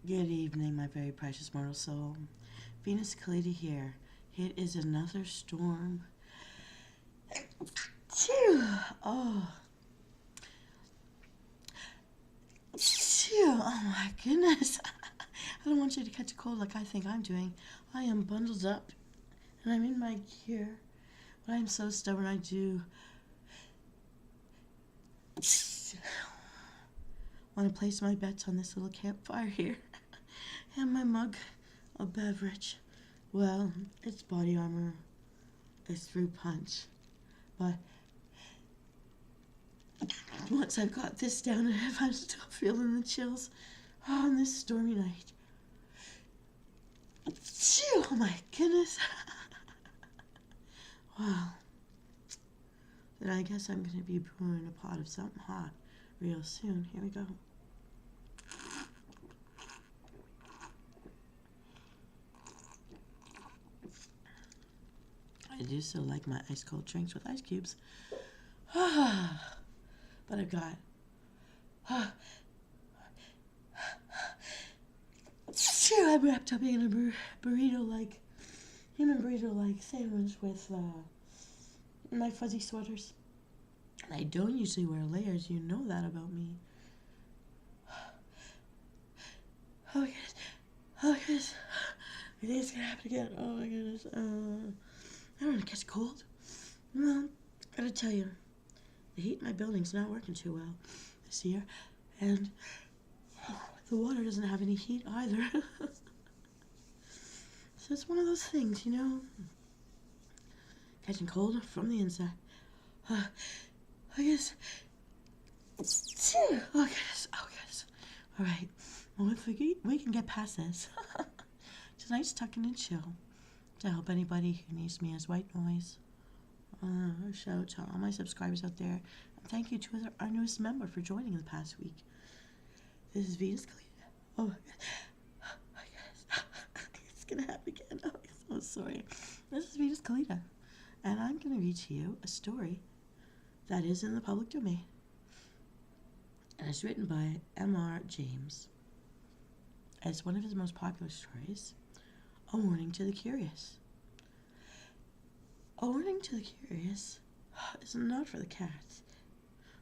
Good evening, my very precious mortal soul. Venus Callida here. It is another storm. Phew. Oh. Phew. Oh my goodness. I don't want you to catch a cold like I think I'm doing. I am bundled up and I'm in my gear. But I am so stubborn I do want to place my bets on this little campfire here. And my mug of beverage. Well, it's body armor. It's through punch. But once I've got this down, and if I'm still feeling the chills on this stormy night. Phew, oh my goodness. Wow. Then I guess I'm going to be brewing a pot of something hot real soon. Here we go. I do so like my ice cold drinks with ice cubes. But I've got I'm wrapped up in a burrito-like, human burrito-like sandwich with my fuzzy sweaters. And I don't usually wear layers, you know that about me. Oh my goodness. Oh my goodness. I think it's gonna happen again. Oh my goodness. I don't want to catch a cold. Well, gotta tell you, the heat in my building's not working too well this year. And the water doesn't have any heat either. So it's one of those things, you know. Catching cold from the inside. I guess. Oh, goodness. Oh, goodness. All right. Well, if we can get past this. Tonight's tucking and chill to help anybody who needs me as white noise. Shout out to all my subscribers out there. And thank you to our newest member for joining the past week. This is Venus Callida. Oh, my goodness. It's going to happen again. Oh, I'm so sorry. This is Venus Callida. And I'm going to read to you a story that is in the public domain. And it's written by M.R. James. As one of his most popular stories, A Warning to the Curious. A Warning to the Curious is not for the cats,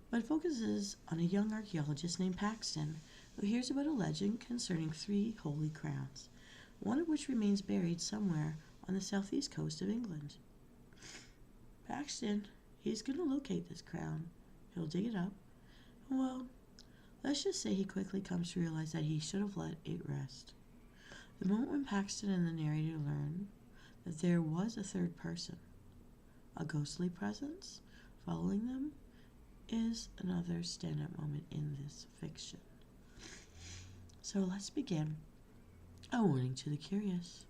but focuses on a young archaeologist named Paxton who hears about a legend concerning 3 holy crowns, one of which remains buried somewhere on the southeast coast of England. Paxton, he's going to locate this crown. He'll dig it up. Well, let's just say he quickly comes to realize that he should have let it rest. The moment when Paxton and the narrator learn that there was a third person, a ghostly presence, following them, is another standout moment in this fiction. So let's begin. A Warning to the Curious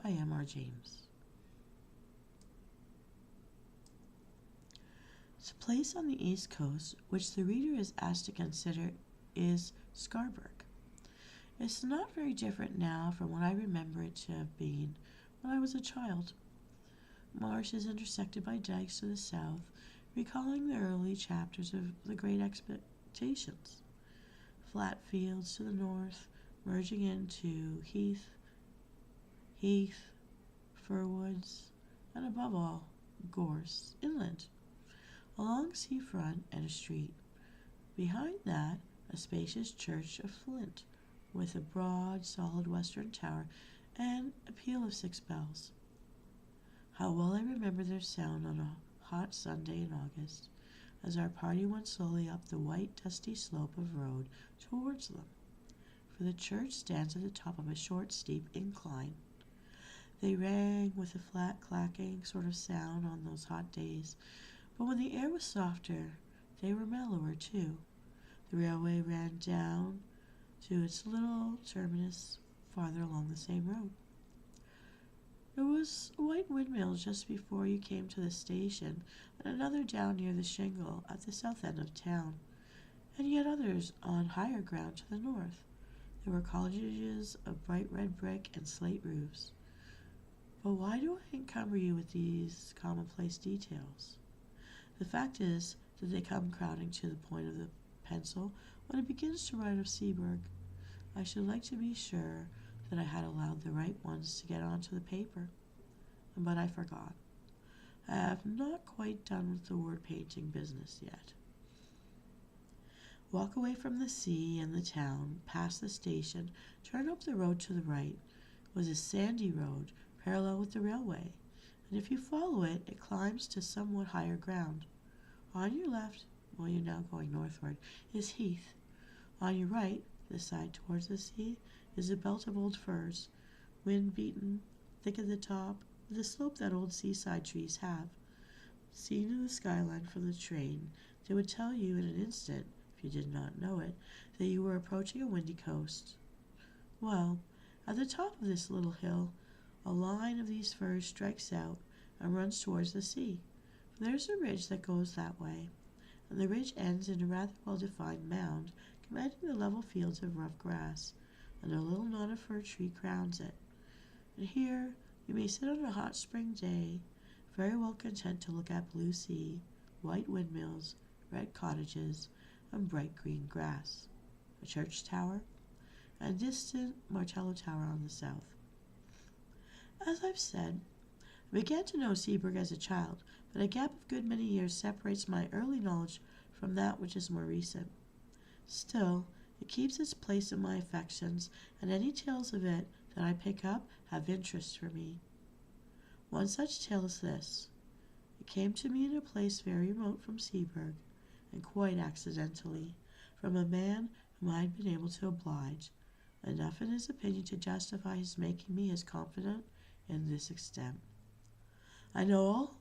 by M.R. James. The place on the East Coast which the reader is asked to consider is Scarborough. It's not very different now from what I remember it to have been when I was a child. Marshes intersected by dikes to the south, recalling the early chapters of The Great Expectations. Flat fields to the north, merging into heath, firwoods, and above all, gorse inland. A long seafront and a street. Behind that, a spacious church of flint, with a broad, solid western tower and a peal of 6 bells. How well I remember their sound on a hot Sunday in August, as our party went slowly up the white, dusty slope of road towards them, for the church stands at the top of a short, steep incline. They rang with a flat, clacking sort of sound on those hot days, but when the air was softer, they were mellower too. The railway ran down to its little terminus farther along the same road. There was a white windmill just before you came to the station, and another down near the shingle at the south end of town, and yet others on higher ground to the north. There were cottages of bright red brick and slate roofs. But why do I encumber you with these commonplace details? The fact is that they come crowding to the point of the pencil when it begins to write of Seaburg. I should like to be sure that I had allowed the right ones to get onto the paper, but I forgot. I have not quite done with the word painting business yet. Walk away from the sea and the town, past the station, turn up the road to the right. It was a sandy road, parallel with the railway, and if you follow it, it climbs to somewhat higher ground. On your left, well, you're now going northward, is heath. On your right, the side towards the sea, is a belt of old firs, wind-beaten, thick at the top, with the slope that old seaside trees have. Seen in the skyline from the train, they would tell you in an instant, if you did not know it, that you were approaching a windy coast. Well, at the top of this little hill, a line of these firs strikes out and runs towards the sea. There's a ridge that goes that way, and the ridge ends in a rather well-defined mound commanding the level fields of rough grass, and a little knot of fir tree crowns it. And here you may sit on a hot spring day, very well content to look at blue sea, white windmills, red cottages, and bright green grass, a church tower, and distant Martello Tower on the south. As I've said, I began to know Seaburg as a child, but a gap of good many years separates my early knowledge from that which is more recent. Still, it keeps its place in my affections, and any tales of it that I pick up have interest for me. One such tale is this. It came to me in a place very remote from Seaburg, and quite accidentally, from a man whom I had been able to oblige, enough in his opinion to justify his making me his confidant in this extent. I know all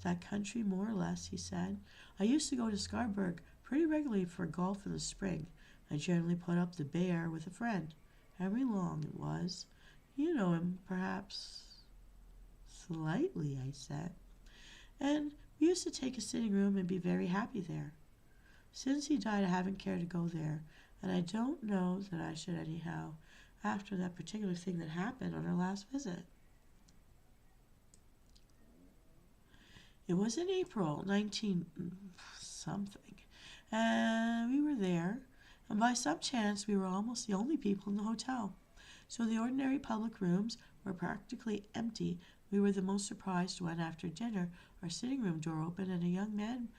that country more or less, he said. I used to go to Scarborough pretty regularly for golf in the spring. I generally put up the Bear with a friend. Henry Long it was. You know him, perhaps. Slightly, I said. And we used to take a sitting room and be very happy there. Since he died, I haven't cared to go there, and I don't know that I should anyhow, after that particular thing that happened on our last visit. It was in April 19 something, and we were there, and by some chance we were almost the only people in the hotel. So the ordinary public rooms were practically empty. We were the most surprised when, after dinner, our sitting room door opened and a young man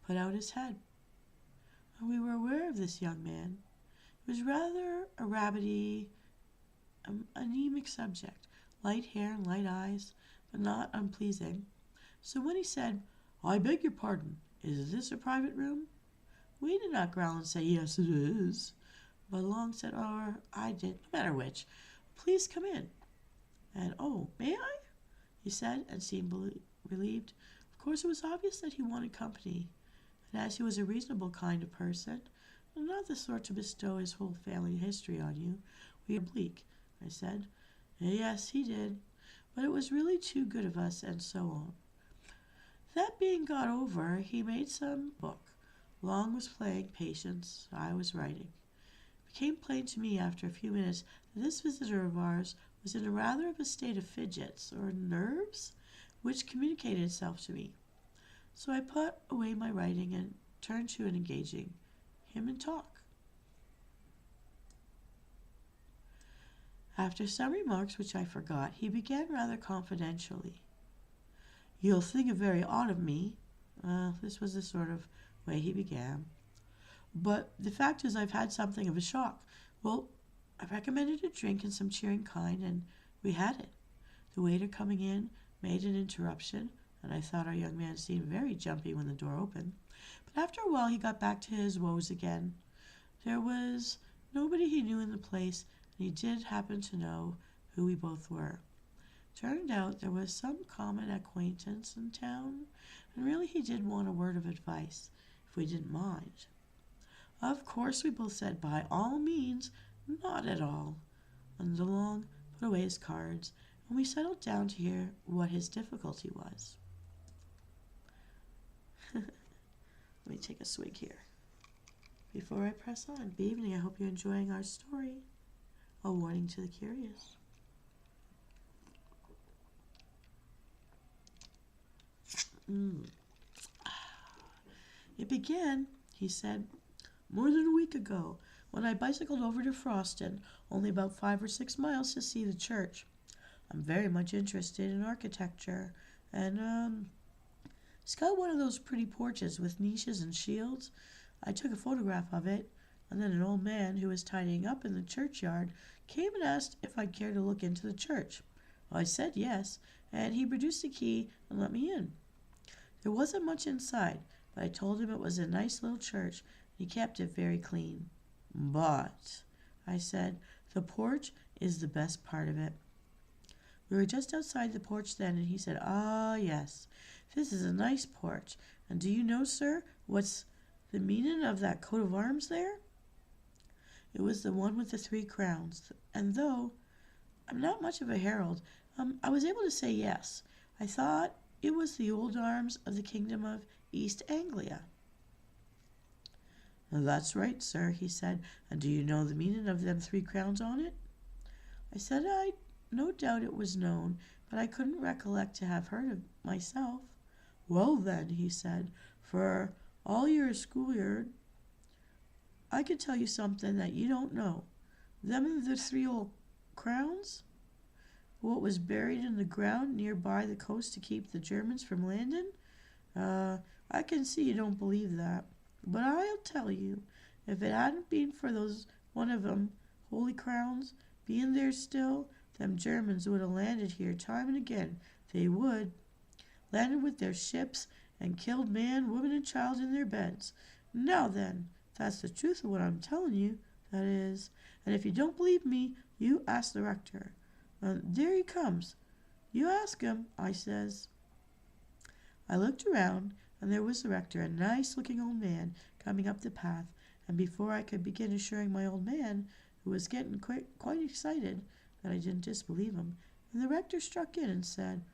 put out his head. And we were aware of this young man. It was rather a rabbity, anemic subject, light hair and light eyes, but not unpleasing. So when he said, "I beg your pardon, is this a private room?" we did not growl and say, "Yes, it is." But Long said, or I did, no matter which, "Please come in." And, "Oh, may I?" he said, and seemed relieved. Of course, it was obvious that he wanted company, and as he was a reasonable kind of person, and not the sort to bestow his whole family history on you, we were bleak, I said. Yes, he did, but it was really too good of us, and so on. That being got over, he made some book. Long was playing patience, I was writing. It became plain to me after a few minutes that this visitor of ours was in a rather of a state of fidgets, or nerves, which communicated itself to me. So I put away my writing and turned to engaging him in talk. After some remarks which I forgot, he began rather confidentially. "You'll think it very odd of me." This was the sort of way he began. "But the fact is I've had something of a shock. Well, I recommended a drink and some cheering kind, and we had it. The waiter coming in made an interruption, and I thought our young man seemed very jumpy when the door opened. But after a while he got back to his woes again. There was nobody he knew in the place, and he did happen to know who we both were. Turned out there was some common acquaintance in town, and really he did want a word of advice, if we didn't mind. Of course we both said by all means, not at all. And Long put away his cards, and we settled down to hear what his difficulty was. Let me take a swig here before I press on. Good evening, I hope you're enjoying our story, A Warning to the Curious. It began, he said, more than a week ago, when I bicycled over to Froston, only about 5 or 6 miles to see the church. I'm very much interested in architecture, and it's got one of those pretty porches with niches and shields. I took a photograph of it, and then an old man who was tidying up in the churchyard came and asked if I'd care to look into the church. Well, I said yes, and he produced a key and let me in. There wasn't much inside, but I told him it was a nice little church, and he kept it very clean. But, I said, the porch is the best part of it. We were just outside the porch then, and he said, "Ah, yes, this is a nice porch. And do you know, sir, what's the meaning of that coat of arms there?" It was the one with the 3 crowns, and though I'm not much of a herald, I was able to say yes. I thought it was the old arms of the kingdom of East Anglia. "That's right, sir," he said. "And do you know the meaning of them 3 crowns on it?" I said I no doubt it was known, but I couldn't recollect to have heard it myself. "Well, then," he said, "for all you're a schoolyard, I could tell you something that you don't know. Them are the 3 old crowns, what was buried in the ground near by the coast to keep the Germans from landing. I can see you don't believe that, but I'll tell you, if it hadn't been for those one of 'em holy crowns being there still, them Germans would have landed here time and again. They would. Landed with their ships and killed man, woman, and child in their beds. Now then, that's the truth of what I'm telling you, that is. And if you don't believe me, you ask the rector. There he comes. You ask him," I says. I looked around, and there was the rector, a nice-looking old man, coming up the path, and before I could begin assuring my old man, who was getting quite excited, that I didn't disbelieve him, and the rector struck in and said,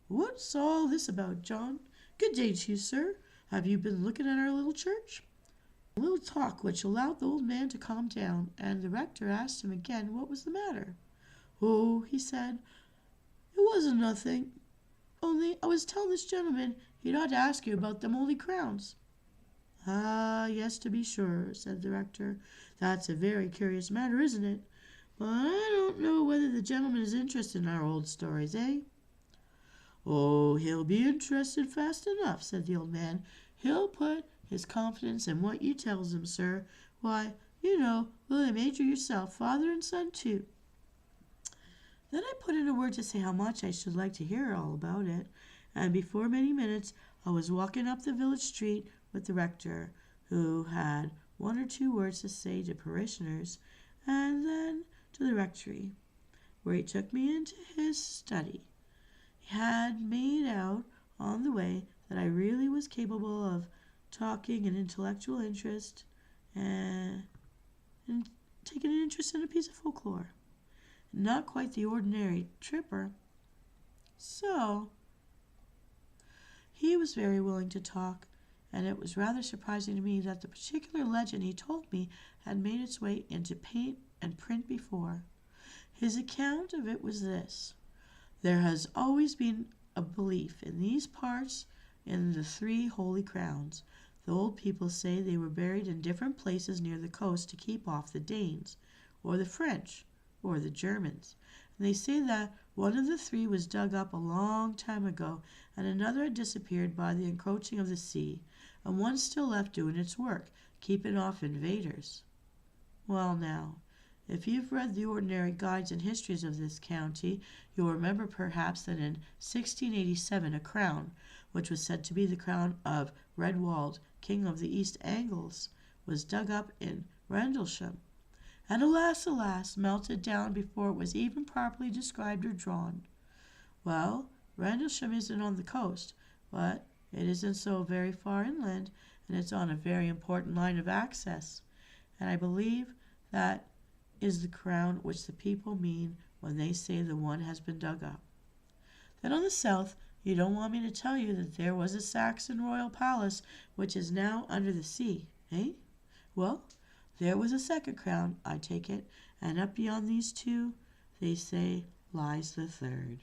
"What's all this about, John? Good day to you, sir. Have you been looking at our little church?" A little talk which allowed the old man to calm down, and the rector asked him again what was the matter. "Oh," he said, "it wasn't nothing. Only I was telling this gentleman he'd ought to ask you about them holy crowns." "Ah, yes, to be sure," said the rector. "That's a very curious matter, isn't it? But I don't know whether the gentleman is interested in our old stories, eh?" "Oh, he'll be interested fast enough," said the old man. "He'll put his confidence in what you tells him, sir. Why, you know William Major yourself, father and son too." Then I put in a word to say how much I should like to hear all about it, and before many minutes I was walking up the village street with the rector, who had 1 or 2 words to say to parishioners, and then to the rectory, where he took me into his study. He had made out on the way that I really was capable of talking an intellectual interest and taking an interest in a piece of folklore. Not quite the ordinary tripper. So he was very willing to talk, and it was rather surprising to me that the particular legend he told me had made its way into paint and print before. His account of it was this: there has always been a belief in these parts in the 3 holy crowns. The old people say they were buried in different places near the coast to keep off the Danes, or the French, or the Germans. And they say that one of the 3 was dug up a long time ago, and another had disappeared by the encroaching of the sea, and one still left doing its work, keeping off invaders. Well now, if you've read the ordinary guides and histories of this county, you'll remember perhaps that in 1687 a crown, which was said to be the crown of Redwald, king of the East Angles, was dug up in Rendlesham, and alas, alas, melted down before it was even properly described or drawn. Well, Rendlesham isn't on the coast, but it isn't so very far inland, and it's on a very important line of access, and I believe that is the crown which the people mean when they say the one has been dug up. Then on the south, you don't want me to tell you that there was a Saxon royal palace which is now under the sea, eh? Well, there was a second crown, I take it, and up beyond these 2, they say, lies the third.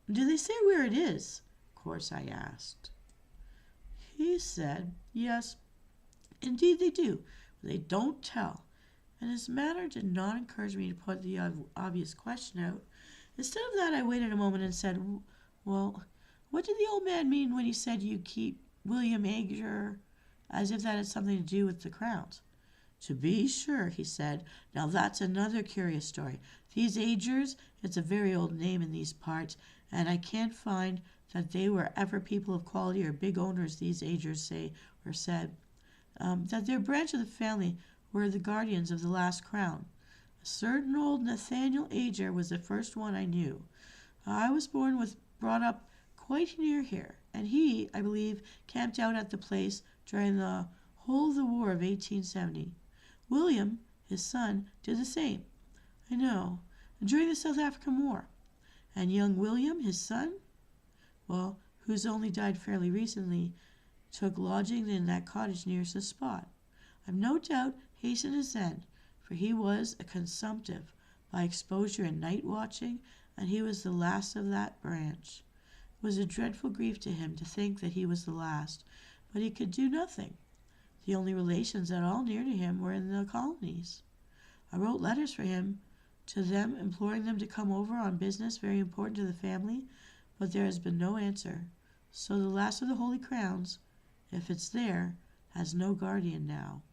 Do they say where it is? Of course I asked. He said, yes, Indeed they do, but they don't tell. And his manner did not encourage me to put the obvious question out. Instead of that, I waited a moment and said, "Well, what did the old man mean when he said you keep William Ager, as if that had something to do with the crowns?" "To be sure," he said. "Now that's another curious story. These Agers, it's a very old name in these parts, and I can't find that they were ever people of quality or big owners, these Agers say or said. That their branch of the family were the guardians of the last crown. A certain old Nathaniel Ager was the first one I knew. I was brought up quite near here, and he, I believe, camped out at the place during the whole of the War of 1870. William, his son, did the same. I know, during the South African War. And young William, his son, well, who's only died fairly recently, took lodging in that cottage nearest the spot. I've no doubt hastened his end, for he was a consumptive by exposure and night watching, and he was the last of that branch. It was a dreadful grief to him to think that he was the last, but he could do nothing. The only relations at all near to him were in the colonies. I wrote letters for him to them, imploring them to come over on business very important to the family, but there has been no answer. So the last of the Holy Crowns, if it's there, has no guardian now."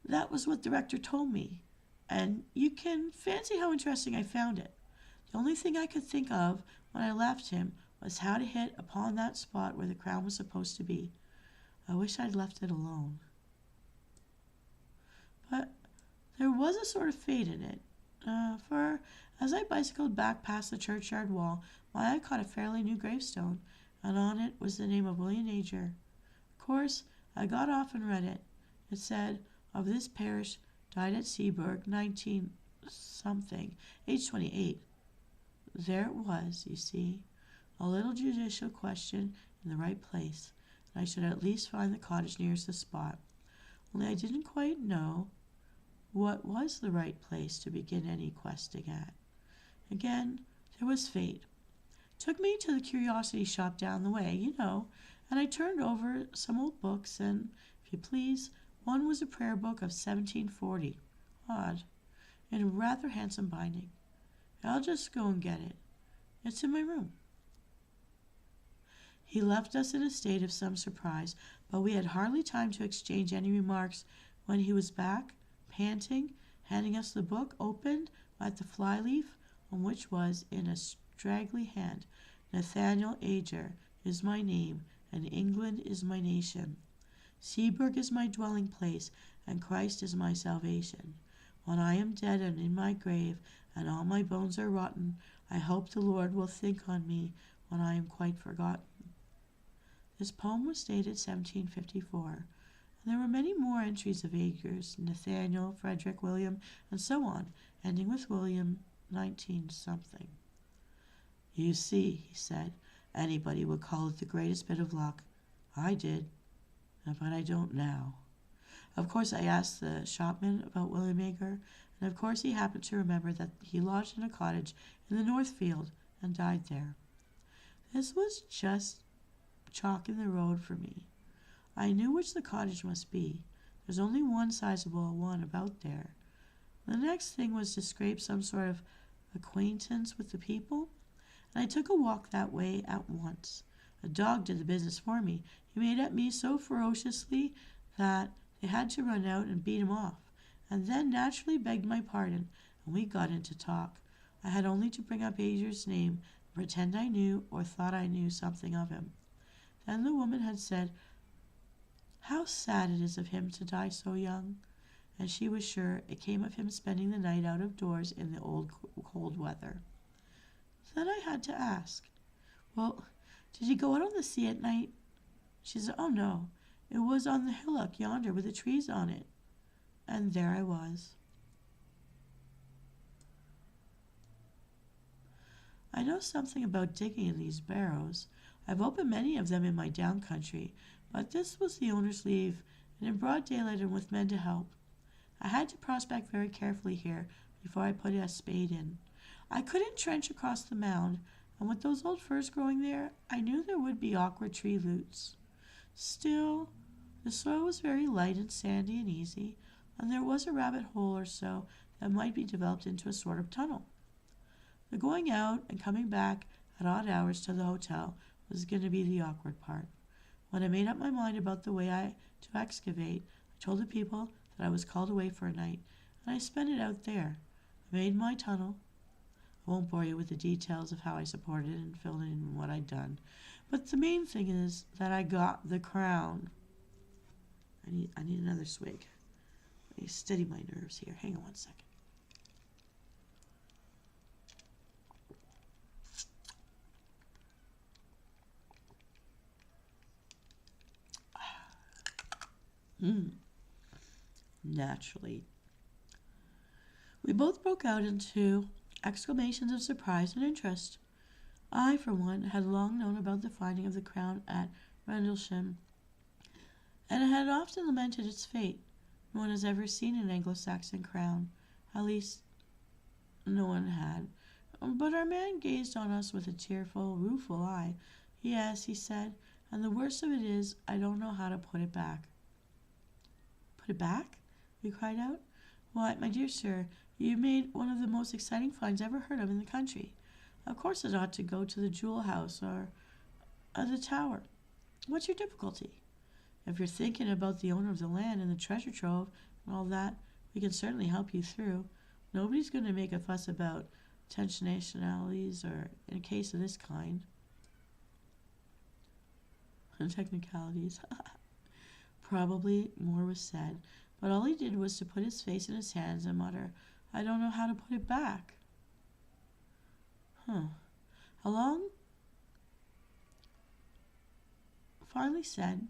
That was what the rector told me, and you can fancy how interesting I found it. The only thing I could think of when I left him was how to hit upon that spot where the crown was supposed to be. I wish I'd left it alone. But there was a sort of fate in it, for as I bicycled back past the churchyard wall, my eye caught a fairly new gravestone, and on it was the name of William Ager. Of course, I got off and read it. It said, "Of this parish, died at Seaburg, 19 something, age 28. There it was, you see, a little judicial question in the right place, and I should at least find the cottage nearest the spot. Only I didn't quite know what was the right place to begin any questing at. Again, there was fate. Took me to the curiosity shop down the way, and I turned over some old books, and, if you please, one was a prayer book of 1740, odd, in a rather handsome binding. I'll just go and get it. It's in my room." He left us in a state of some surprise, but we had hardly time to exchange any remarks when he was back, panting, handing us the book, opened at the flyleaf, on which was, in a straggly hand, "Nathaniel Ager is my name, and England is my nation. Seaburg is my dwelling place, and Christ is my salvation. When I am dead and in my grave, and all my bones are rotten, I hope the Lord will think on me when I am quite forgotten." This poem was dated 1754, and there were many more entries of Agers, Nathaniel, Frederick, William, and so on, ending with William 19 something. "You see," he said, "anybody would call it the greatest bit of luck. I did, but I don't now. Of course I asked the shopman about William Ager, and of course he happened to remember that he lodged in a cottage in the Northfield and died there. This was just chalk in the road for me. I knew which the cottage must be. There's only one sizable one about there. The next thing was to scrape some sort of acquaintance with the people, and I took a walk that way at once. A dog did the business for me. He made at me so ferociously that they had to run out and beat him off, and then naturally begged my pardon, and we got into talk. I had only to bring up Ager's name and pretend I knew or thought I knew something of him. Then the woman had said, 'How sad it is of him to die so young,' and she was sure it came of him spending the night out of doors in the old cold weather. Then I had to ask, 'Well, did he go out on the sea at night?' She said, 'Oh, no, it was on the hillock yonder with the trees on it.' And there I was. I know something about digging in these barrows. I've opened many of them in my down country, but this was the owner's leave, and in broad daylight and with men to help. I had to prospect very carefully here before I put a spade in. I couldn't trench across the mound, and with those old firs growing there, I knew there would be awkward tree roots. Still, the soil was very light and sandy and easy, and there was a rabbit hole or so that might be developed into a sort of tunnel. The going out and coming back at odd hours to the hotel was going to be the awkward part. When I made up my mind about the way to excavate, I told the people that I was called away for a night, and I spent it out there. I made my tunnel. I won't bore you with the details of how I supported it and filled in what I'd done, but the main thing is that I got the crown. I need another swig. Let me steady my nerves here. Hang on one second. Naturally. We both broke out into exclamations of surprise and interest. I, for one, had long known about the finding of the crown at Rendlesham, and I had often lamented its fate. No one has ever seen an Anglo-Saxon crown. At least, no one had. But our man gazed on us with a tearful, rueful eye. Yes, he said, and the worst of it is, I don't know how to put it back. Put it back? We cried out. Why, my dear sir, you made one of the most exciting finds ever heard of in the country. Of course it ought to go to the jewel house or the tower. What's your difficulty? If you're thinking about the owner of the land and the treasure trove and all that, we can certainly help you through. Nobody's going to make a fuss about nationalities or in a case of this kind. Technicalities. Probably more was said, but all he did was to put his face in his hands and mutter, I don't know how to put it back. Along finally said,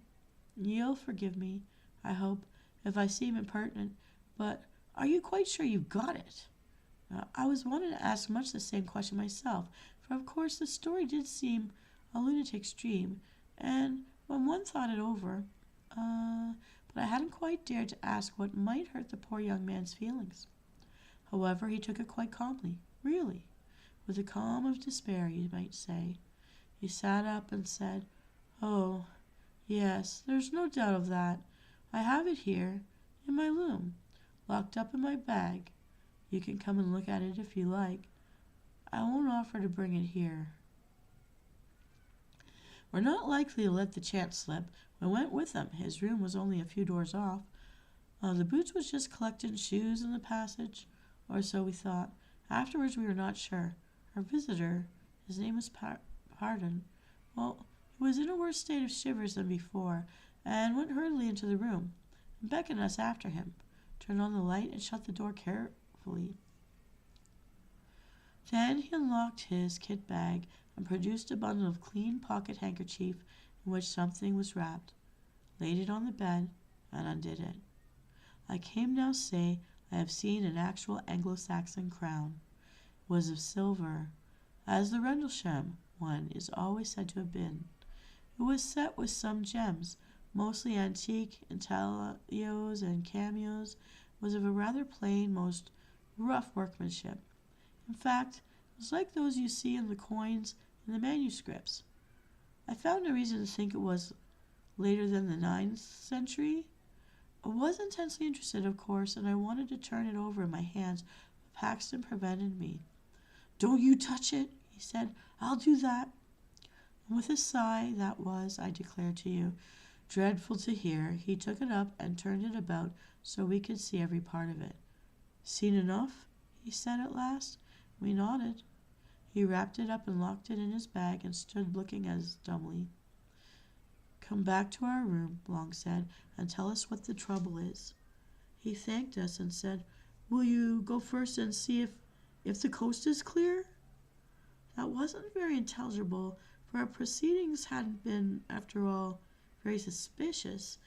You'll forgive me, I hope, if I seem impertinent, but are you quite sure you've got it? I was wanting to ask much the same question myself, for of course the story did seem a lunatic's dream, and when one thought it over, but I hadn't quite dared to ask what might hurt the poor young man's feelings. However, he took it quite calmly, really, with the calm of despair, you might say. He sat up and said, Oh, yes, there's no doubt of that. I have it here, in my loom, locked up in my bag. You can come and look at it if you like. I won't offer to bring it here. We're not likely to let the chance slip. We went with him. His room was only a few doors off. The boots was just collecting shoes in the passage, or so we thought. Afterwards we were not sure. Our visitor, his name was Pardon, well, he was in a worse state of shivers than before, and went hurriedly into the room, and beckoned us after him, turned on the light, and shut the door carefully. Then he unlocked his kit bag and produced a bundle of clean pocket handkerchief in which something was wrapped, laid it on the bed, and undid it. I can now say I have seen an actual Anglo-Saxon crown. It was of silver, as the Rendlesham one is always said to have been. It was set with some gems, mostly antique intaglios and cameos, was of a rather plain, most rough workmanship. In fact, it was like those you see in the coins and the manuscripts. I found no reason to think it was later than the 9th century. I was intensely interested, of course, and I wanted to turn it over in my hands, but Paxton prevented me. Don't you touch it, he said. I'll do that. And with a sigh that was, I declare to you, dreadful to hear, he took it up and turned it about so we could see every part of it. Seen enough? He said at last. We nodded. He wrapped it up and locked it in his bag and stood looking at us dumbly. Come back to our room, Long said, and tell us what the trouble is. He thanked us and said, Will you go first and see if the coast is clear? That wasn't very intelligible, for our proceedings hadn't been, after all, very suspicious.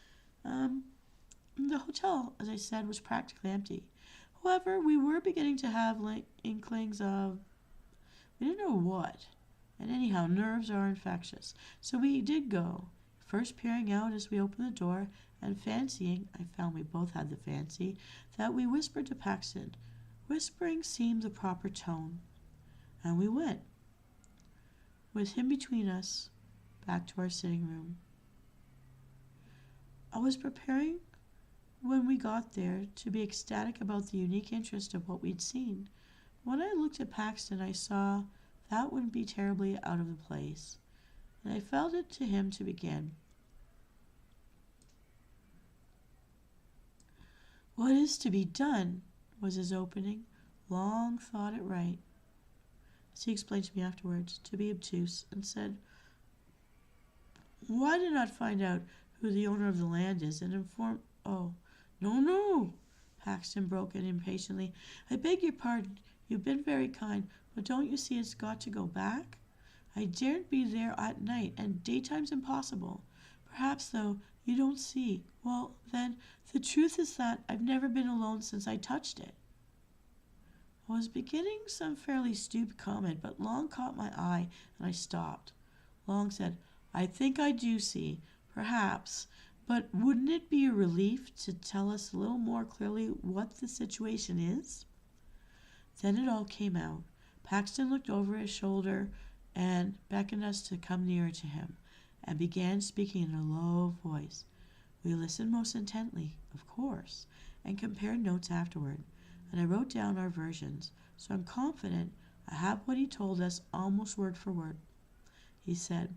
The hotel, as I said, was practically empty. However, we were beginning to have inklings of, we didn't know what, and anyhow, nerves are infectious. So we did go, first peering out as we opened the door, and fancying, I found we both had the fancy, that we whispered to Paxton. Whispering seemed the proper tone. And we went, with him between us, back to our sitting room. was preparing when we got there to be ecstatic about the unique interest of what we'd seen. When I looked at Paxton, I saw that wouldn't be terribly out of the place, and I felt it to him to begin. What is to be done, was his opening. Long thought it right, as he explained to me afterwards, to be obtuse, and said, why did not find out who the owner of the land is and inform... Oh, no, no, Paxton broke in impatiently. I beg your pardon. You've been very kind, but don't you see it's got to go back? I daren't be there at night, and daytime's impossible. Perhaps, though, you don't see. Well, then, the truth is that I've never been alone since I touched it. I was beginning some fairly stupid comment, but Long caught my eye, and I stopped. Long said, I think I do see, perhaps, but wouldn't it be a relief to tell us a little more clearly what the situation is? Then it all came out. Paxton looked over his shoulder and beckoned us to come nearer to him, and began speaking in a low voice. We listened most intently, of course, and compared notes afterward, and I wrote down our versions, so I'm confident I have what he told us almost word for word. He said,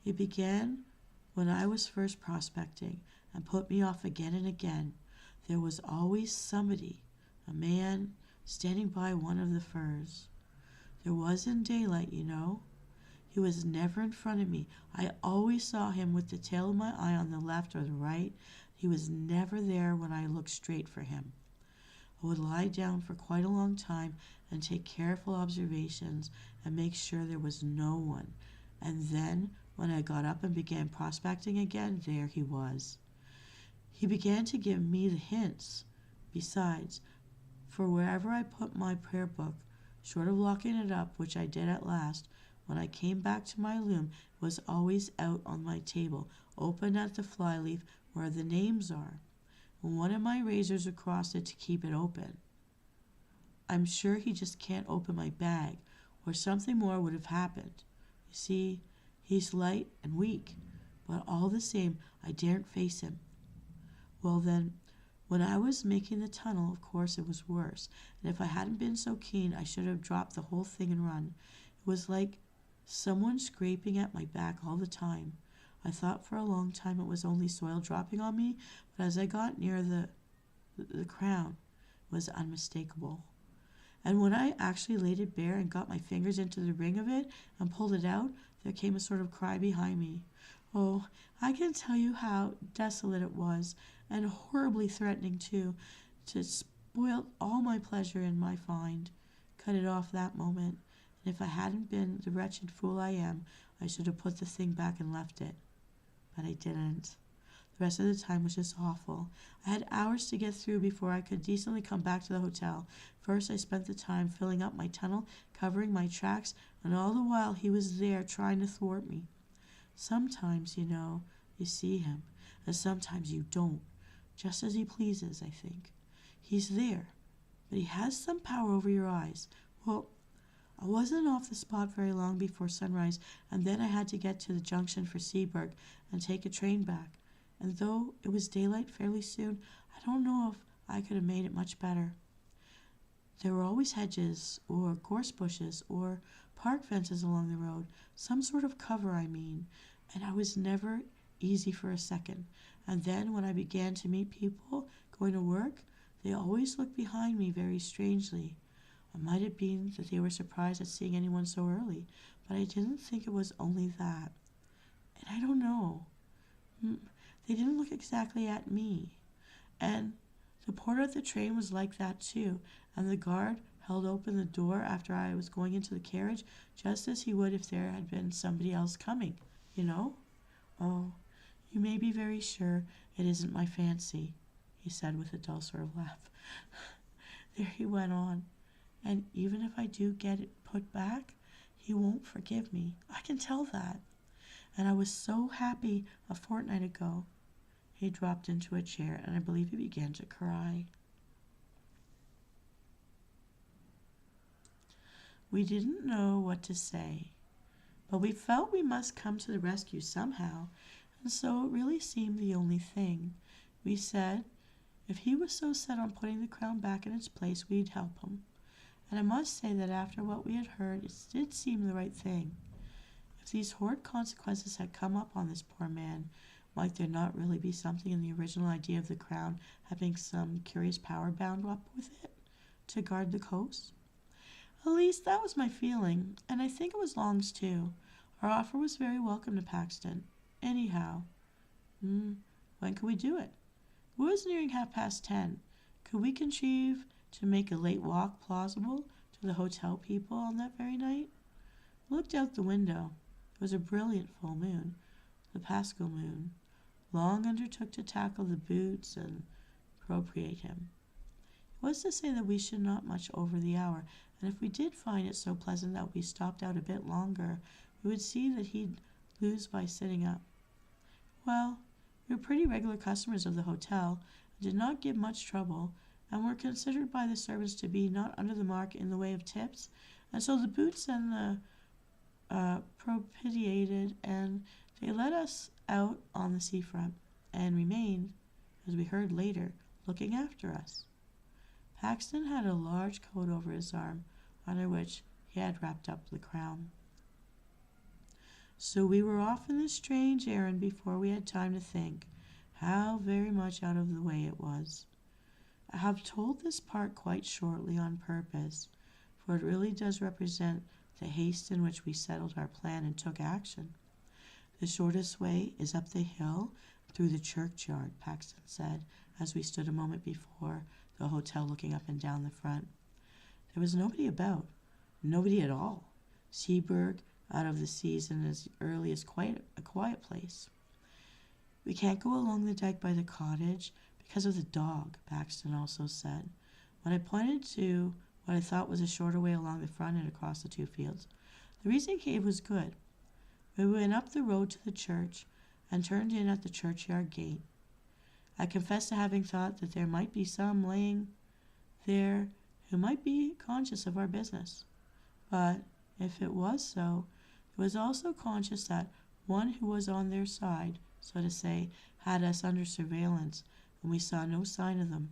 it began when I was first prospecting and put me off again and again. There was always somebody, a man, standing by one of the firs. There was in daylight, you know. He was never in front of me. I always saw him with the tail of my eye on the left or the right. He was never there when I looked straight for him. I would lie down for quite a long time and take careful observations and make sure there was no one. And then, when I got up and began prospecting again, there he was. He began to give me the hints. Besides, for wherever I put my prayer book, short of locking it up, which I did at last, when I came back to my loom, it was always out on my table, open at the flyleaf where the names are, and one of my razors across it to keep it open. I'm sure he just can't open my bag, or something more would have happened. You see, he's light and weak, but all the same, I daren't face him. Well then, when I was making the tunnel, of course it was worse, and if I hadn't been so keen, I should have dropped the whole thing and run. It was like someone scraping at my back all the time. I thought for a long time it was only soil dropping on me, but as I got near the crown, it was unmistakable. And when I actually laid it bare and got my fingers into the ring of it and pulled it out, there came a sort of cry behind me. Oh, I can tell you how desolate it was, and horribly threatening too, to spoil all my pleasure in my find. Cut it off that moment, and if I hadn't been the wretched fool I am, I should have put the thing back and left it. But I didn't. The rest of the time was just awful. I had hours to get through before I could decently come back to the hotel. First, I spent the time filling up my tunnel, covering my tracks, and all the while he was there trying to thwart me. Sometimes, you know, you see him, and sometimes you don't. Just as he pleases, I think. He's there, but he has some power over your eyes. Well, I wasn't off the spot very long before sunrise, and then I had to get to the junction for Seaburg and take a train back. And though it was daylight fairly soon, I don't know if I could have made it much better. There were always hedges, or gorse bushes, or park fences along the road, some sort of cover, I mean, and I was never easy for a second. And then when I began to meet people going to work, they always looked behind me very strangely. It might have been that they were surprised at seeing anyone so early, but I didn't think it was only that. And I don't know. They didn't look exactly at me. And the porter at the train was like that too, and the guard held open the door after I was going into the carriage, just as he would if there had been somebody else coming, you know? Oh, you may be very sure it isn't my fancy, he said with a dull sort of laugh. There he went on. And even if I do get it put back, he won't forgive me. I can tell that. And I was so happy a fortnight ago. He dropped into a chair, and I believe he began to cry. We didn't know what to say, but we felt we must come to the rescue somehow, and so it really seemed the only thing. We said if he was so set on putting the crown back in its place, we'd help him. And I must say that after what we had heard, it did seem the right thing. If these horrid consequences had come up on this poor man, might there not really be something in the original idea of the crown having some curious power bound up with it to guard the coast? At least that was my feeling, and I think it was Long's too. Our offer was very welcome to Paxton. Anyhow, when could we do it? It was nearing 10:30. Could we contrive to make a late walk plausible to the hotel people on that very night? I looked out the window. It was a brilliant full moon, the Paschal moon. Long undertook to tackle the boots and appropriate him. It was to say that we should not much over the hour, and if we did find it so pleasant that we stopped out a bit longer, we would see that he'd lose by sitting up. Well, we were pretty regular customers of the hotel, and did not give much trouble, and were considered by the servants to be not under the mark in the way of tips, and so the boots and the propitiated, and they let us out on the seafront, and remained, as we heard later, looking after us. Paxton had a large coat over his arm, under which he had wrapped up the crown. So we were off on this strange errand before we had time to think how very much out of the way it was. I have told this part quite shortly on purpose, for it really does represent the haste in which we settled our plan and took action. The shortest way is up the hill through the churchyard, Paxton said, as we stood a moment before the hotel looking up and down the front. There was nobody about, nobody at all. Seaburg out of the season as early as quite a quiet place. We can't go along the deck by the cottage because of the dog, Paxton also said. When I pointed to what I thought was a shorter way along the front and across the two fields, the reason he gave was good. We went up the road to the church and turned in at the churchyard gate. I confess to having thought that there might be some laying there who might be conscious of our business. But if it was so, I was also conscious that one who was on their side, so to say, had us under surveillance, and we saw no sign of them.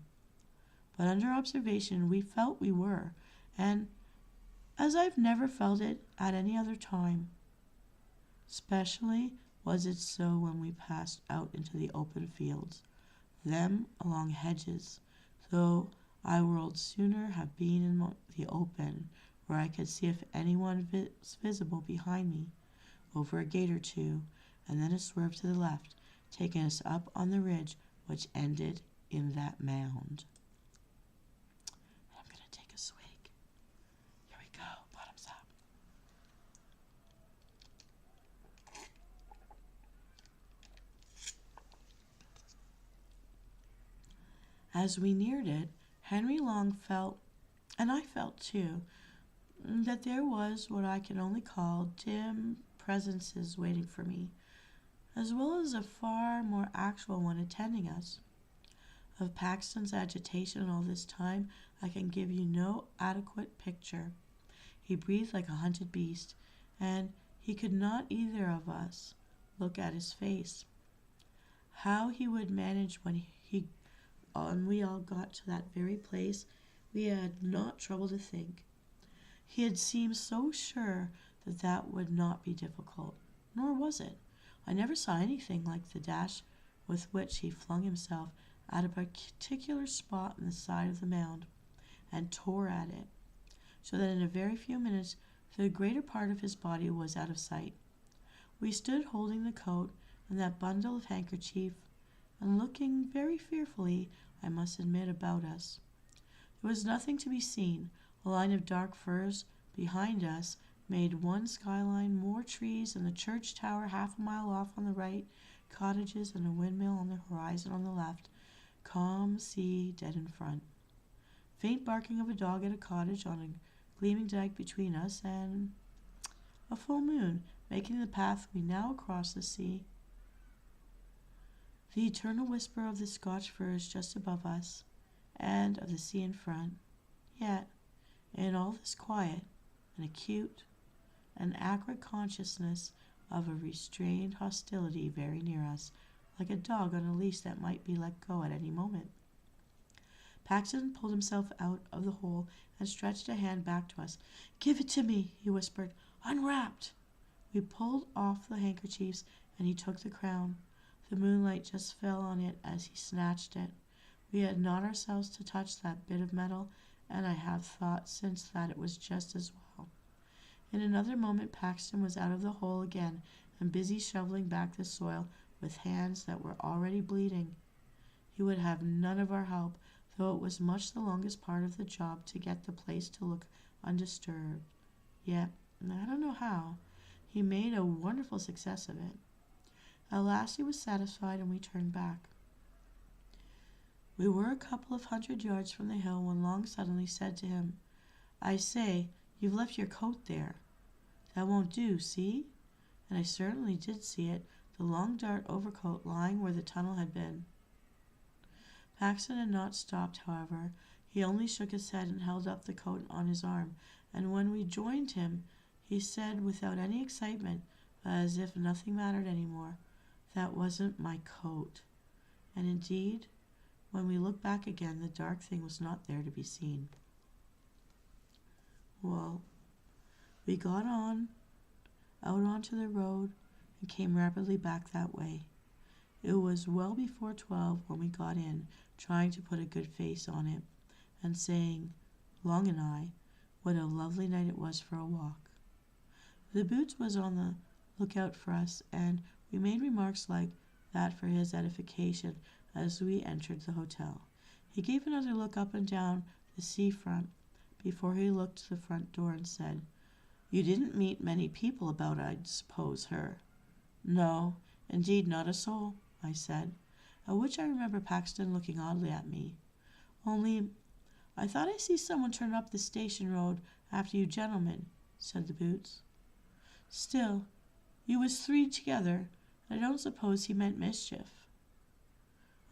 But under observation we felt we were, and as I've never felt it at any other time. Especially was it so when we passed out into the open fields, them along hedges, though I would sooner have been in the open, where I could see if anyone was visible behind me, over a gate or two, and then a swerve to the left, taking us up on the ridge which ended in that mound. I'm going to take a swig. Here we go, bottoms up. As we neared it, Henry Long felt, and I felt too, that there was what I can only call dim presences waiting for me, as well as a far more actual one attending us. Of Paxton's agitation all this time I can give you no adequate picture. He breathed like a hunted beast, and he could not either of us look at his face. How he would manage when we all got to that very place, we had not troubled to think. He had seemed so sure that that would not be difficult, nor was it. I never saw anything like the dash with which he flung himself at a particular spot in the side of the mound, and tore at it, so that in a very few minutes the greater part of his body was out of sight. We stood holding the coat and that bundle of handkerchief, and looking very fearfully, I must admit, about us. There was nothing to be seen. A line of dark firs behind us made one skyline, more trees, and the church tower half a mile off on the right, cottages and a windmill on the horizon on the left, calm sea dead in front. Faint barking of a dog at a cottage on a gleaming dike between us, and a full moon making the path we now cross the sea. The eternal whisper of the Scotch firs just above us, and of the sea in front. Yet, in all this quiet, an acute and accurate consciousness of a restrained hostility very near us, like a dog on a leash that might be let go at any moment. Paxton pulled himself out of the hole and stretched a hand back to us. "Give it to me," he whispered. "Unwrapped." We pulled off the handkerchiefs, and he took the crown. The moonlight just fell on it as he snatched it. We had not ourselves to touch that bit of metal, and I have thought since that it was just as well. In another moment Paxton was out of the hole again and busy shoveling back the soil with hands that were already bleeding. He would have none of our help, though it was much the longest part of the job to get the place to look undisturbed. Yet, I don't know how, he made a wonderful success of it. At last he was satisfied and we turned back. We were a couple of 100 yards from the hill when Long suddenly said to him, "I say, you've left your coat there. That won't do, see?" And I certainly did see it, the long dark overcoat lying where the tunnel had been. Paxton had not stopped, however. He only shook his head and held up the coat on his arm, and when we joined him, he said without any excitement, as if nothing mattered any more, "That wasn't my coat." And indeed, when we looked back again, the dark thing was not there to be seen. Well, we got out onto the road and came rapidly back that way. It was well before 12 when we got in, trying to put a good face on it, and saying, Long and I, what a lovely night it was for a walk. The Boots was on the lookout for us, and we made remarks like that for his edification as we entered the hotel. He gave another look up and down the seafront before he looked to the front door and said, "You didn't meet many people about, I suppose, her?" "No, indeed, not a soul," I said, at which I remember Paxton looking oddly at me. "Only, I thought I see someone turn up the station road after you gentlemen," said the Boots. "Still, you was three together, and I don't suppose he meant mischief."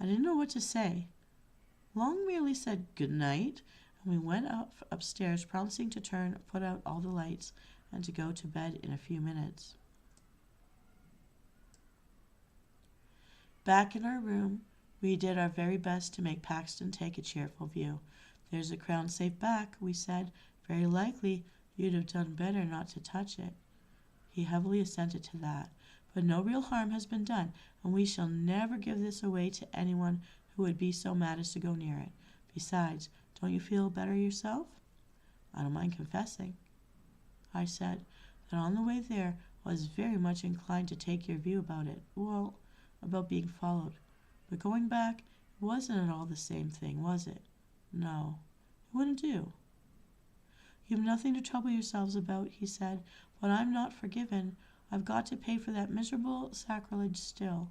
I didn't know what to say. Long merely said good night, and we went upstairs, promising to put out all the lights, and to go to bed in a few minutes. Back in our room, we did our very best to make Paxton take a cheerful view. "There's the crown safe back," we said. "Very likely you'd have done better not to touch it." He heavily assented to that. "But no real harm has been done, and we shall never give this away to anyone who would be so mad as to go near it. Besides, don't you feel better yourself?" "I don't mind confessing," I said, "that on the way there I was very much inclined to take your view about it. Well, about being followed. But going back, it wasn't at all the same thing, was it? No, it wouldn't do." "You've nothing to trouble yourselves about," he said. "But I'm not forgiven. I've got to pay for that miserable sacrilege still.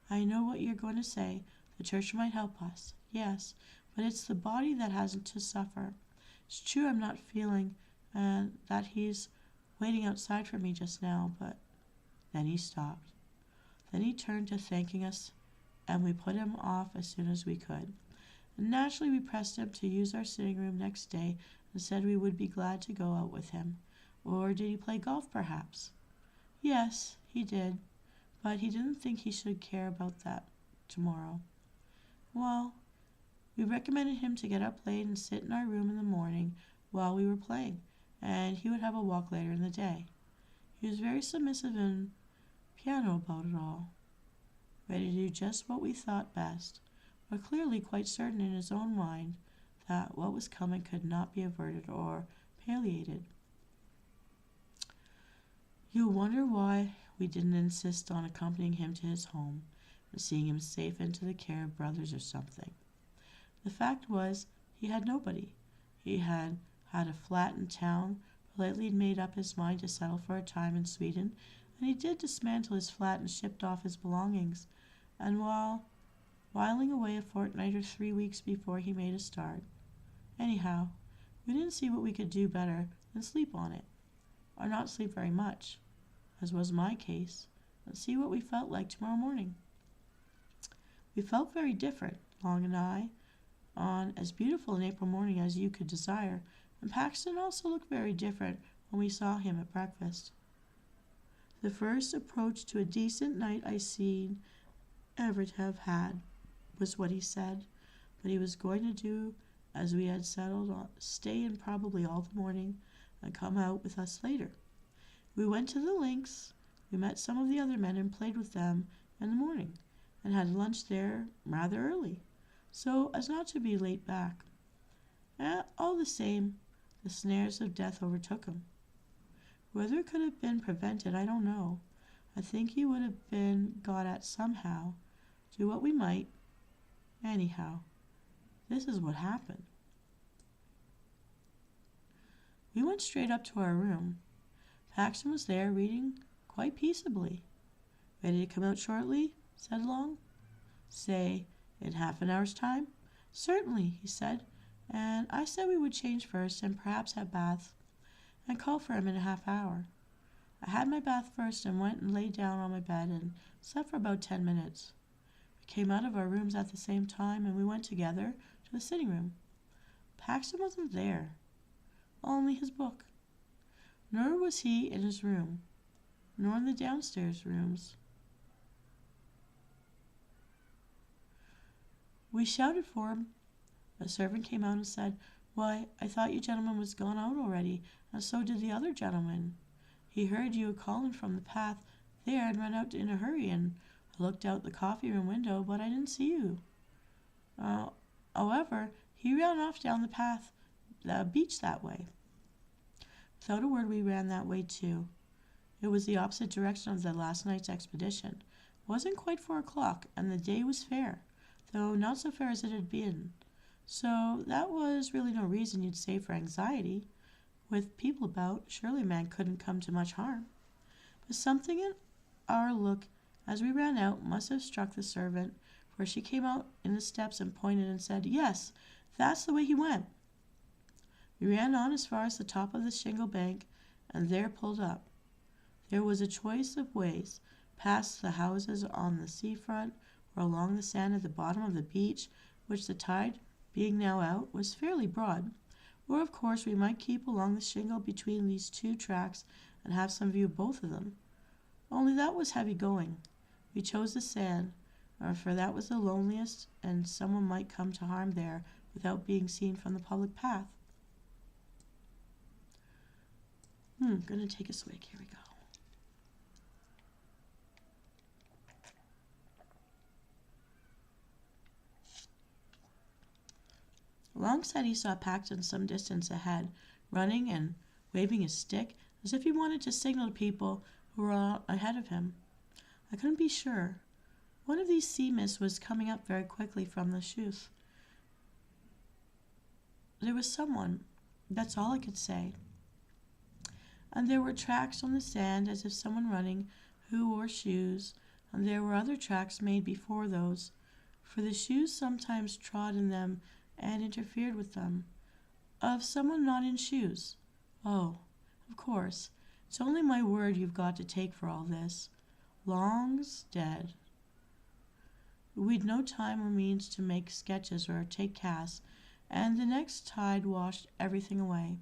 I know what you're going to say. The church might help us. Yes, but it's the body that hasn't to suffer. It's true I'm not feeling, and that he's waiting outside for me just now, but—" Then he stopped. Then he turned to thanking us, and we put him off as soon as we could. And naturally we pressed him to use our sitting room next day and said we would be glad to go out with him. Or did he play golf, perhaps? Yes, he did, but he didn't think he should care about that tomorrow. Well, we recommended him to get up late and sit in our room in the morning while we were playing, and he would have a walk later in the day. He was very submissive and piano about it all, ready to do just what we thought best, but clearly quite certain in his own mind that what was coming could not be averted or palliated. You'll wonder why we didn't insist on accompanying him to his home and seeing him safe into the care of brothers or something. The fact was, he had nobody. He had had a flat in town, but lately he'd made up his mind to settle for a time in Sweden, and he did dismantle his flat and shipped off his belongings, and whiling away a fortnight or 3 weeks before he made a start. Anyhow, we didn't see what we could do better than sleep on it, or not sleep very much, as was my case, and see what we felt like tomorrow morning. We felt very different, Long and I, on as beautiful an April morning as you could desire, and Paxton also looked very different when we saw him at breakfast. The first approach to a decent night I seen ever to have had, was what he said, but he was going to do as we had settled on, stay in probably all the morning and come out with us later. We went to the links, we met some of the other men and played with them in the morning, and had lunch there rather early, so as not to be late back. All the same, the snares of death overtook him. Whether it could have been prevented, I don't know. I think he would have been got at somehow, do what we might. Anyhow, this is what happened. We went straight up to our room. Paxton was there reading quite peaceably. Ready to come out shortly? Said Long. Say, in half an hour's time? Certainly, he said, and I said we would change first and perhaps have baths and call for him in a half hour. I had my bath first and went and lay down on my bed and slept for about 10 minutes. We came out of our rooms at the same time and we went together to the sitting room. Paxton wasn't there, only his book. Nor was he in his room, nor in the downstairs rooms. We shouted for him. A servant came out and said, "Why, I thought you gentlemen was gone out already, and so did the other gentleman. He heard you a-calling from the path there and ran out in a hurry, and I looked out the coffee-room window, but I didn't see you. However, he ran off down the path, the beach that way." Without a word, we ran that way too. It was the opposite direction of the last night's expedition. It wasn't quite 4 o'clock, and the day was fair, though not so fair as it had been. So that was really no reason, you'd say, for anxiety. With people about, surely a man couldn't come to much harm. But something in our look as we ran out must have struck the servant, for she came out in the steps and pointed and said, "Yes, that's the way he went." We ran on as far as the top of the shingle bank, and there pulled up. There was a choice of ways, past the houses on the seafront, or along the sand at the bottom of the beach, which the tide, being now out, was fairly broad. Or, of course, we might keep along the shingle between these two tracks and have some view of both of them. Only that was heavy going. We chose the sand, for that was the loneliest, and someone might come to harm there without being seen from the public path. Gonna take a swig. Here we go. Long said he saw Paxton some distance ahead, running and waving his stick as if he wanted to signal to people who were ahead of him. I couldn't be sure. One of these sea mists was coming up very quickly from the chute. There was someone, that's all I could say. And there were tracks on the sand as if someone running who wore shoes, and there were other tracks made before those, for the shoes sometimes trod in them and interfered with them, of someone not in shoes. Oh, of course, it's only my word you've got to take for all this. Long's dead. We'd no time or means to make sketches or take casts, and the next tide washed everything away.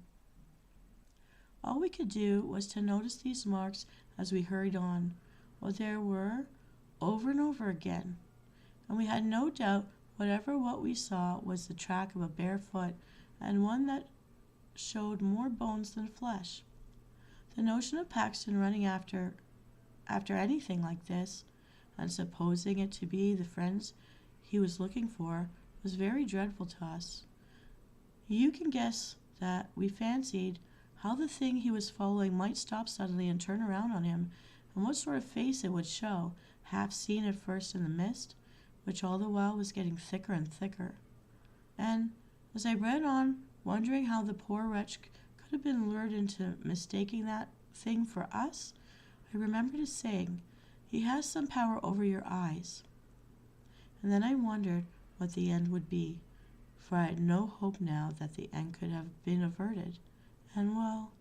All we could do was to notice these marks as we hurried on, what there were, over and over again, and we had no doubt what we saw was the track of a bare foot, and one that showed more bones than flesh. The notion of Paxton running after anything like this, and supposing it to be the friends he was looking for, was very dreadful to us. You can guess that we fancied how the thing he was following might stop suddenly and turn around on him, and what sort of face it would show, half seen at first in the mist, which all the while was getting thicker and thicker. And as I read on, wondering how the poor wretch could have been lured into mistaking that thing for us, I remembered his saying, "He has some power over your eyes." And then I wondered what the end would be, for I had no hope now that the end could have been averted. And, well,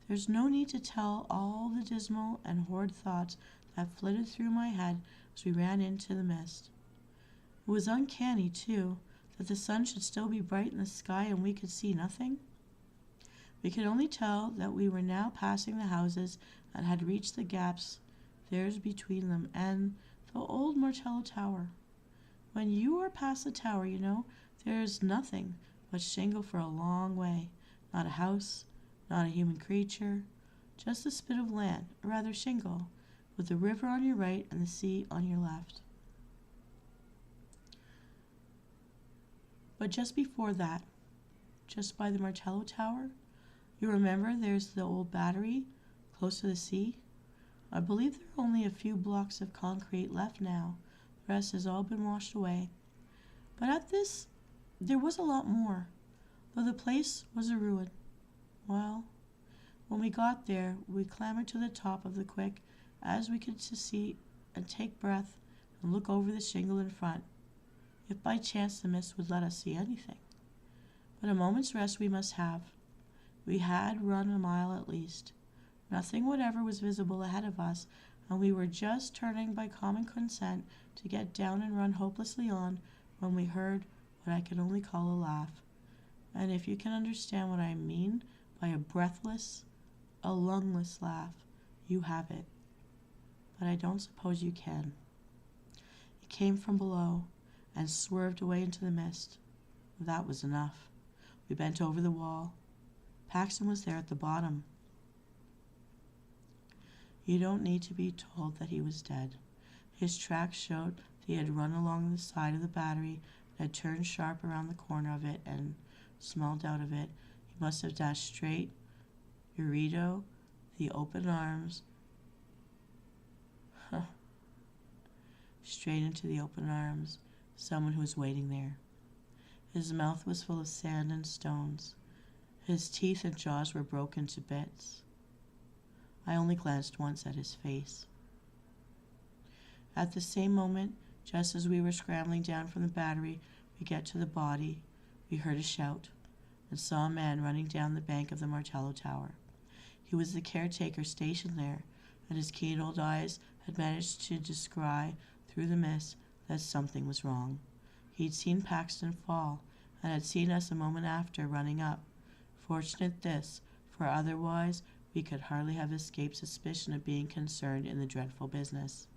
there's no need to tell all the dismal and horrid thoughts that flitted through my head as we ran into the mist. It was uncanny, too, that the sun should still be bright in the sky and we could see nothing. We could only tell that we were now passing the houses and had reached the gaps There's between them and the old Martello Tower. When you are past the tower, there's nothing but shingle for a long way. Not a house, not a human creature, just a spit of land, or rather shingle, with the river on your right and the sea on your left. But just before that, just by the Martello Tower, you remember there's the old battery close to the sea? I believe there are only a few blocks of concrete left now. The rest has all been washed away. But at this, there was a lot more, though the place was a ruin. Well, when we got there, we clambered to the top of the quick as we could to see and take breath and look over the shingle in front, if by chance the mist would let us see anything. But a moment's rest we must have. We had run a mile at least. Nothing whatever was visible ahead of us, and we were just turning by common consent to get down and run hopelessly on when we heard what I can only call a laugh. And if you can understand what I mean by a breathless, a lungless laugh, you have it. But I don't suppose you can. It came from below and swerved away into the mist. That was enough. We bent over the wall. Paxton was there at the bottom. You don't need to be told that he was dead. His tracks showed that he had run along the side of the battery and had turned sharp around the corner of it and smelled out of it. He must have dashed straight, Eurito, the open arms, straight into the open arms, someone who was waiting there. His mouth was full of sand and stones. His teeth and jaws were broken to bits. I only glanced once at his face. At the same moment, just as we were scrambling down from the battery, we get to the body. We heard a shout and saw a man running down the bank of the Martello Tower. He was the caretaker stationed there, and his keen old eyes had managed to descry through the mist that something was wrong. He'd seen Paxton fall, and had seen us a moment after running up. Fortunate this, for otherwise we could hardly have escaped suspicion of being concerned in the dreadful business.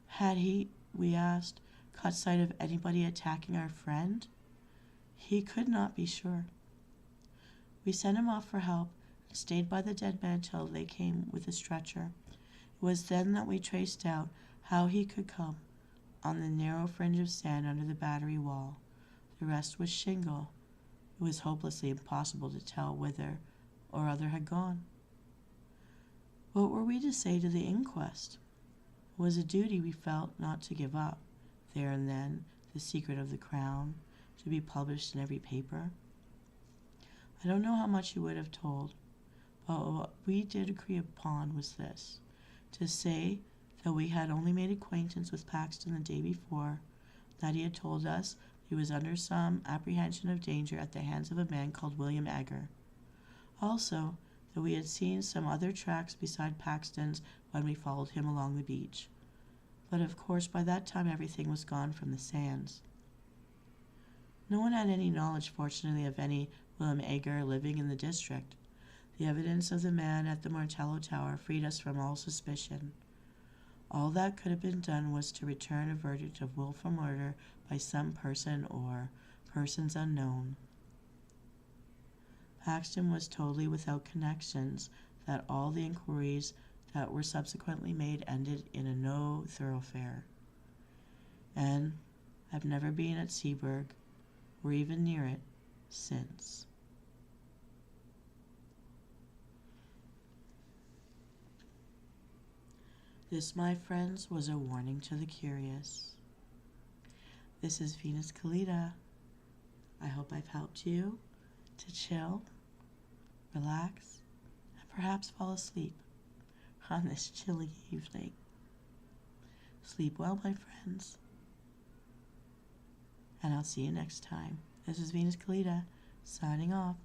Had he, we asked, caught sight of anybody attacking our friend? He could not be sure. We sent him off for help and stayed by the dead man till they came with a stretcher. It was then that we traced out how he could come on the narrow fringe of sand under the battery wall. The rest was shingle. It was hopelessly impossible to tell whither or other had gone. What were we to say to the inquest? It was a duty we felt not to give up, there and then, the secret of the crown, to be published in every paper. I don't know how much he would have told, but what we did agree upon was this: to say that we had only made acquaintance with Paxton the day before, that he had told us he was under some apprehension of danger at the hands of a man called William Egger. Also, that we had seen some other tracks beside Paxton's when we followed him along the beach. But of course by that time everything was gone from the sands. No one had any knowledge, fortunately, of any William Egger living in the district. The evidence of the man at the Martello Tower freed us from all suspicion. All that could have been done was to return a verdict of willful murder by some person or persons unknown. Paxton was totally without connections, that all the inquiries that were subsequently made ended in a no thoroughfare. And I've never been at Seaburg, or even near it, since. This, my friends, was a warning to the curious. This is Venus Callida. I hope I've helped you to chill, relax, and perhaps fall asleep on this chilly evening. Sleep well, my friends, and I'll see you next time. This is Venus Callida, signing off.